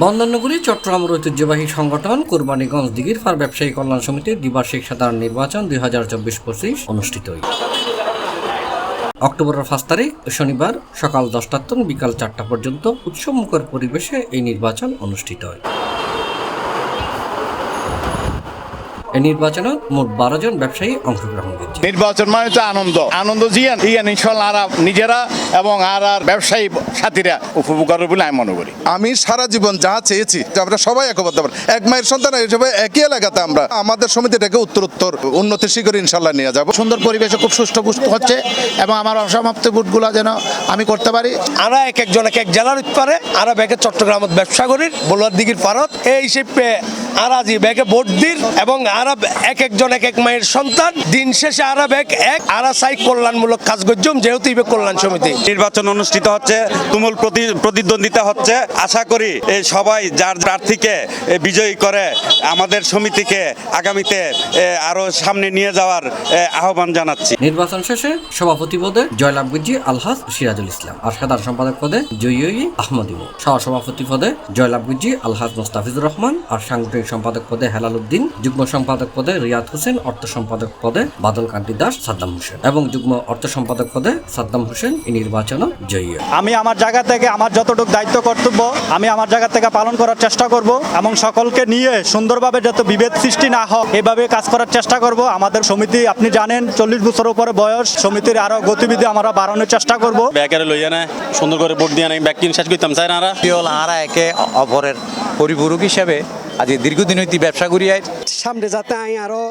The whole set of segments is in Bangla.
বন্দরনগরী চট্টগ্রামের ঐতিহ্যবাহী সংগঠন কোরবানীগঞ্জ দিঘির পার ব্যবসায়ী কল্যাণ সমিতির দ্বিবার্ষিক সাধারণ নির্বাচন 2024-25 অনুষ্ঠিত হয়। অক্টোবরের 5 তারিখ শনিবার সকাল 10টা থেকে বিকাল 4টা পর্যন্ত উৎসবমুখর পরিবেশে এই নির্বাচন অনুষ্ঠিত হয়। এই নির্বাচনে মোট 12 জন ব্যবসায়ী অংশগ্রহণ করছে। নির্বাচন মানে তো আনন্দ জিয়ান ইনশাল্লাহ আর নিজেরা এবং আর ব্যবসায়ী সাথীরা উপভোগ করবে বলে আমি মনে করি। আমি সারা জীবন যা চেয়েছি যে আমরা সবাই একবদ্ধ এক মায়ের সন্তান হিসেবে একই এলাকাতে আমরা আমাদের সমিতিটাকে উত্তর উন্নতির শিখরে ইনশাল্লাহ নিয়ে যাব। সুন্দর পরিবেশে খুব সুষ্ঠু হচ্ছে এবং আমার অসমাপ্ত ভোটগুলো যেন আমি করতে পারি। আরা এক একজন এক এক জেলার পারে আরা ব্যাগে চট্টগ্রামত ব্যবসা করি বলুয়ার দিঘির পারত এই হিসেবে আরা জি ব্যাগে ভোট দিন এবং আরা এক একজন এক এক মায়ের সন্তান দিন শেষে আরা ব্যাগ এক আরা চাই কল্যাণমূলক কাজ করছুম যেহেতু ইবে কল্যাণ সমিতি। নির্বাচন অনুষ্ঠিত হচ্ছে, তুমুল প্রতিদ্বন্দ্বিতা হচ্ছে। আশা করি সবাই যার প্রার্থীকে বিজয়ী করে আমাদের সমিতিকে আগামীতে আরো সামনে নিয়ে যাওয়ার আহ্বান জানাচ্ছি। নির্বাচন শেষে সভাপতি পদে জয়লাভ করছে আলহাজ সিরাজুল ইসলাম আর সাধারণ সম্পাদক পদে জয়ী আহমদ ইমু। সহসভাপতি পদে জয়লাভ করছে আলহাজ মোস্তাফিজুর রহমান আর সাংগঠনিক সম্পাদক পদে হেলাল উদ্দিন, যুগ্ম সম্পাদক পদে রিয়াদ হোসেন, অর্থ সম্পাদক পদে বাদল কান্তি দাস, সাদ্দাম হোসেন এবং যুগ্ম অর্থ সম্পাদক পদে সাদ্দাম হোসেন এই নির্বাচনে জয়ী। আমি আমার জায়গা থেকে আমার যতটুকু দায়িত্ব কর্তব্য আমি আমার জায়গা থেকে পালন করার চেষ্টা করব এবং সকলকে নিয়ে সুন্দরভাবে যাতে বিভেদ সৃষ্টি না হয় এভাবে কাজ করার চেষ্টা করব। আমাদের সমিতি আপনি জানেন 40 বছরের উপরে বয়স, সমিতির আরো গতিবিধি আমরা বাড়ানোর চেষ্টা করব। ব্যাগের লইয়া না সুন্দর করে ভোট দিয়ে ব্যাগ কিনে শেষ করতাম চাই না আরা একে অপরের পরিপূরক হিসেবে আজ দীর্ঘদিন হইতে ব্যবসা করি। সামনে যাতে আমি আরো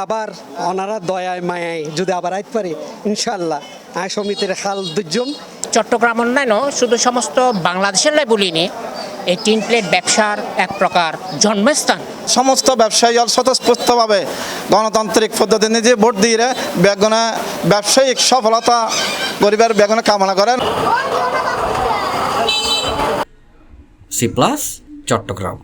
আবার অনারা দয়ায় মায়ায় যদি আবার আইতে পারি ইনশাল্লাহ আমি সমিতির হাল দুর্যম। চট্টগ্রাম অন্যান্য শুধু সমস্ত বাংলাদেশের লাই বলিনি, এই টিন প্লেট ব্যবসার এক প্রকার জন্মস্থান। সমস্ত ব্যবসায়ী স্বতঃস্ফূর্তভাবে গণতান্ত্রিক পদ্ধতি নিজে ভোট দিয়ে বেগুনা ব্যবসায়িক সফলতা পরিবার বেগুনা কামনা করেন। C+ চট্টগ্রাম।